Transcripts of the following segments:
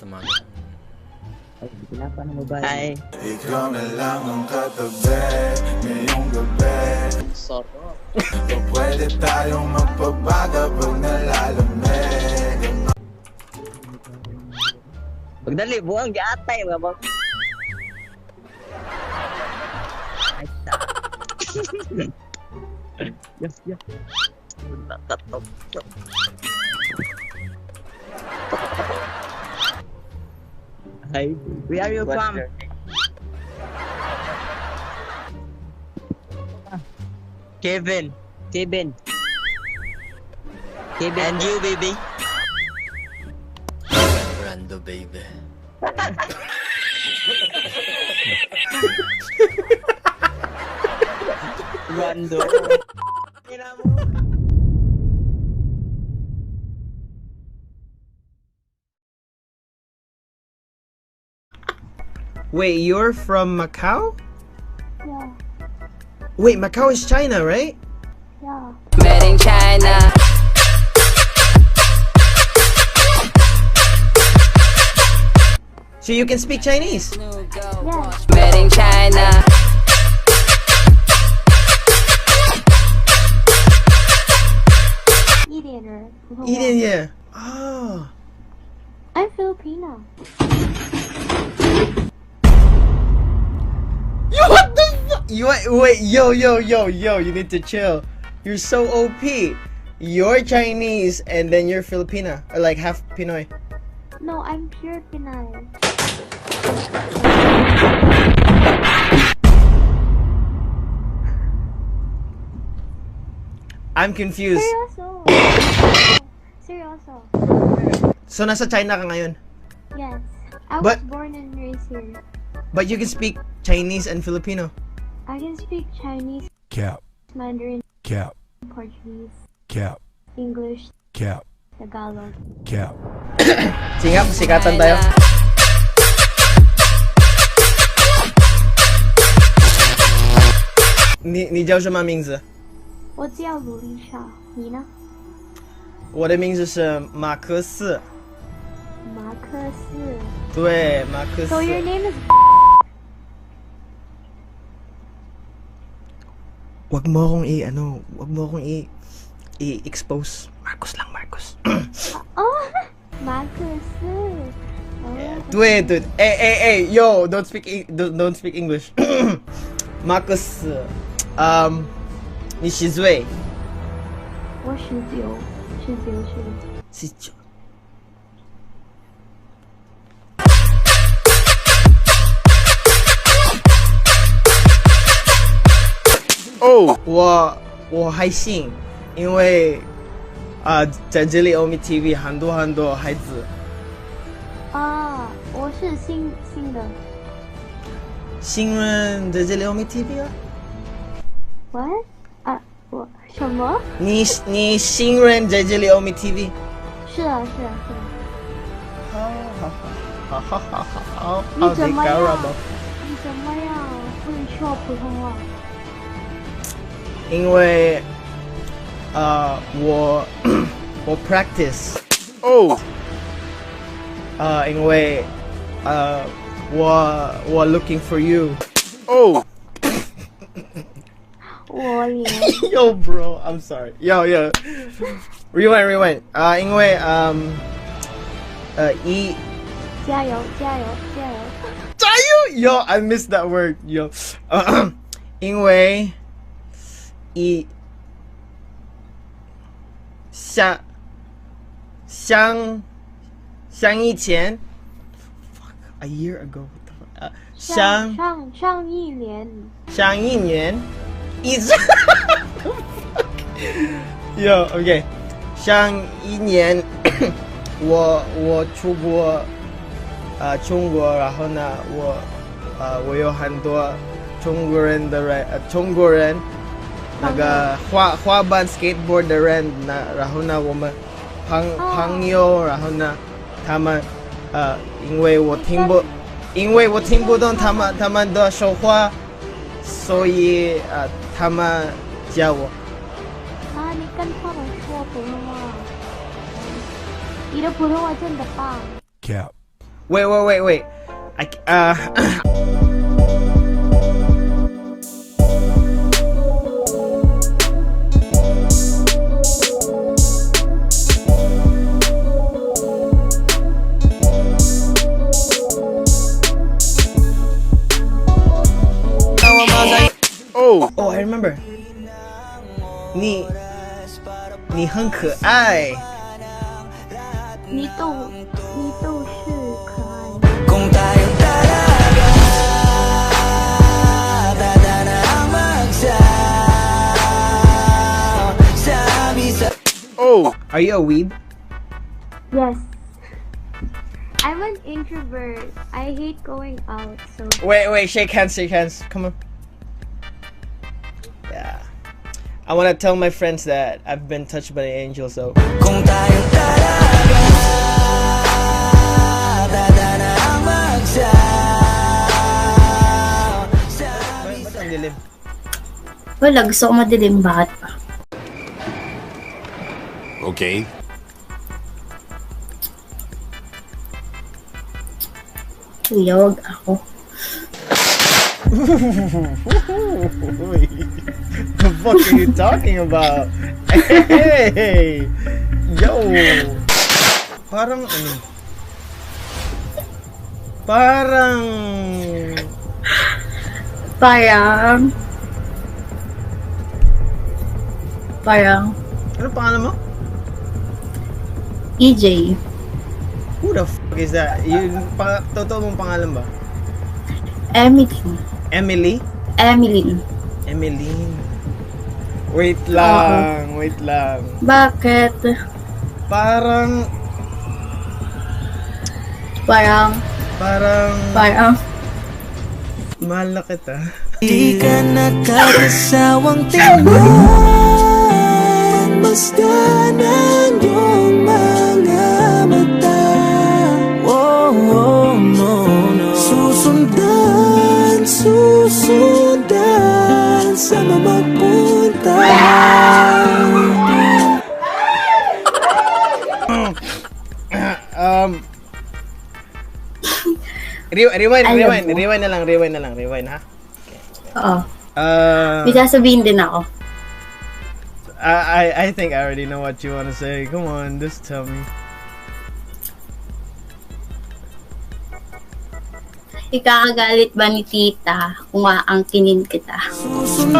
sa mga Ay, pinapan mo ba? Ay. Ikaw na lang ang katabi ngayong gabi. Sarap. O pwede tayong magpabaga pag nalalamig. Pagdali, buwang giatay mga bang. Ay, ta. Yes, yes. Nakatok. Hi, where are you from? Kevin. Kevin. Kevin. And you, baby? Brando, baby. Brando. Wait, you're from Macau? Yeah, Wait, Macau is China, right? yeah. Made in China. So you can speak Chinese? Yeah. Made in China. Eden or Eden, yeah. Oh. I'm Filipino. Yo, what the fuck? Wait, yo, you need to chill. You're so OP. You're Chinese and then you're Filipina. Or like half Pinoy. No, I'm pure Pinay. I'm confused. Seryoso. Seryoso. So nasa China ka ngayon? Yes. I was But- born and raised here. But you can speak Chinese and Filipino. I can speak Chinese, Cap, Mandarin, cap, Portuguese, cap, English, cap, Tagalog. cap. Sige nga, pasikatan tayo. 你叫什么名字？我叫卢丽莎，你呢？我的名字是马克思。马克思。对，马克思。 So your name is. Wag mo akong wag mo akong i-expose. Marcos lang, Marcos. Oh, 马克思。Oh. 对对，哎，yo, don't speak English. Marcos, 你几岁？我19岁。 19。哦，我还信，因为在这里欧米 TV 很多孩子。啊，我是新的。新人在这里欧米 TV 啊？ What？啊，我什么？你新人在这里欧米 TV？ 是啊。好，你怎么样？好的，你怎么样？会说普通话？因为我 practice 哦，因为我 looking for you 哦，我连 yo bro I'm sorry yo rewind 因为加油！yo I missed that word yo 因为像以前 fuck a year ago what the fuck 上一年。像一年一直yo OK 像一年我出国中国然后呢我有很多中国人那个滑板 skateboard 的人然后呢我们朋友然后呢他们因为我听不懂他们的说话所以他们教我啊，你跟他们说普通话，你的普通话真的棒。 cap, Wait. Oh, I remember. 你很可爱。你都是可爱的。 Kung tayo talaga Tanda na ang magsasabi sa Oh, are you a weeb? Yes. I'm an introvert. I hate going out, so Wait, shake hands. Come on. Yeah. I want to tell my friends that I've been touched by the angel, so. Kung tayo talaga Tanda na ang magsasabi Ba't ang dilim? Wala, gusto ko madilim. Bakit pa? Okay. Kuya, wag ako. The fuck are you talking about? Hey! Yo! Parang ano? Parang... Ano pangalan mo? EJ. Who the fuck is that? Yung totoo mong pangalan ba? Emily. Emily? Emeline. Wait lang. Bakit? Parang... Mahal na kita. Di ka nakakasawang tingnan Basta ng iyong mga mata Oh, no Susundan Sama magpunta Rewind na lang, ha? Oo. May sasabihin din ako. I think I already know what you want to say. Come on, just tell me. Ikakagalit ba ni tita kung aangkinin kita? Susundan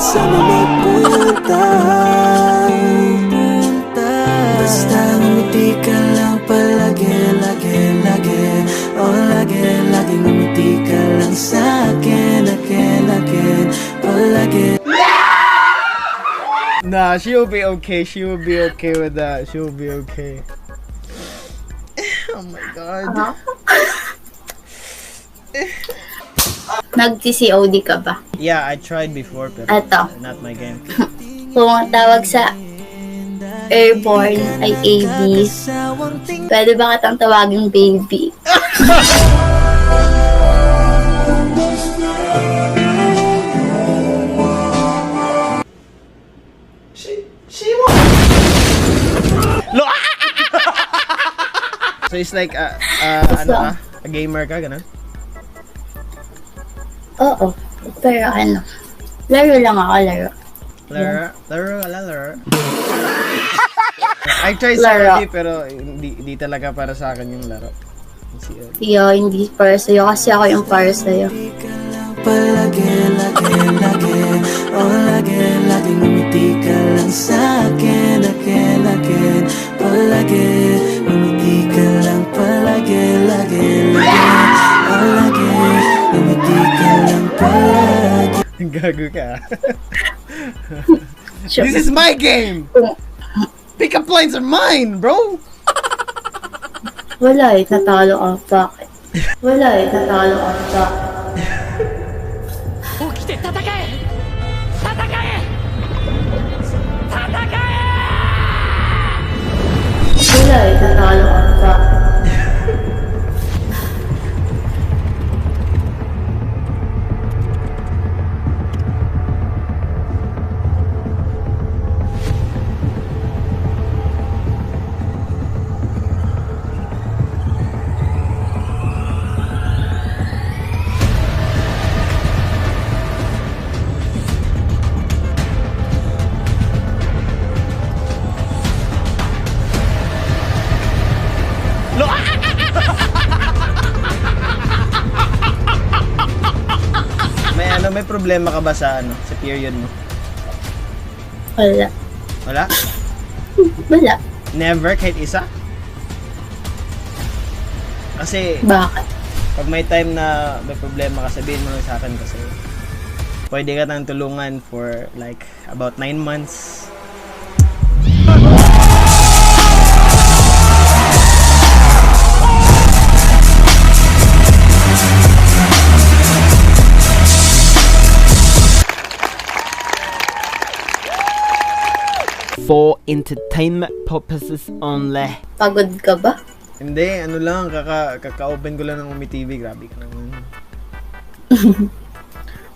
Sama magpunta Basta ngumiti ka lang palagi Oh, lagi ngumiti ka lang sa'kin Palagi Nah, she'll be okay. She will be okay with that. She will be okay. Oh my god. Nag-COD ka ba? Yeah, I tried before, but Eto. not my game. Kung ang tawag sa airborne ay AB, pwede ba kitang tawagin baby? Lo! So it's like a gamer ka, ganun? Oo. Pero laro lang ako, laro. Laro. I tried Laro. COD pero hindi talaga para sa akin yung laro. Yo, hindi para sa'yo kasi ako yung para sa'yo. Palagi Oh, lagi ngumiti ka lang sa'kin Palagi ngumiti ka lang palagi Oh, lagi ngumiti ka lang palagi Gago ka. This is my game! Pick-up lines are mine, bro! Wala eh, natalo ka. Bakit? Wala eh, natalo ka. Bakit? Wala eh, natalo ka. Bakit? may problema ka ba sa sa period mo? Wala. Wala? Wala. Never kahit isa? Kasi Bakit? pag may time na may problema ka, sabihin mo lang sa akin kasi pwede ka nang tulungan for like about 9 months. For entertainment purposes only. Pagod ka ba? Hindi, ano lang, kaka-open ko lang ng UmiTV, grabe ka naman.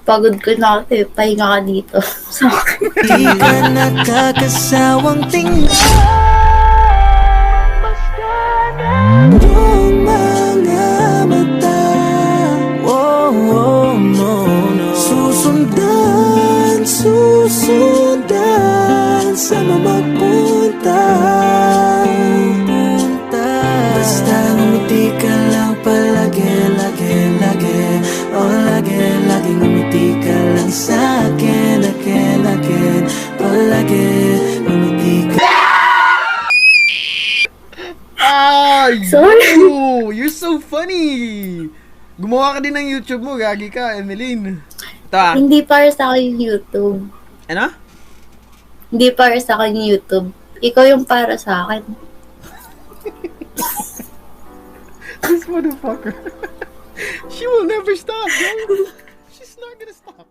Pagod ko na kasi. Pahinga ka dito. Sa akin. Di ka nakakasawang tingnan Yung mga mata Oh, oh, no, no Susundan Sama magpunta Basta ngumiti ka lang palagi, lagi Oh, lagi ngumiti ka lang sa'kin Again palagi ngumiti ka Ay! Sorry. Oh, you're so funny! Gumawa ka din ng YouTube mo, gagi ka, Emeline. Ito Hindi para sa akin yung YouTube. Ano? Hindi para sa akin yung YouTube. Ikaw yung para sa akin. This motherfucker. She will never stop, bro. She's not gonna stop.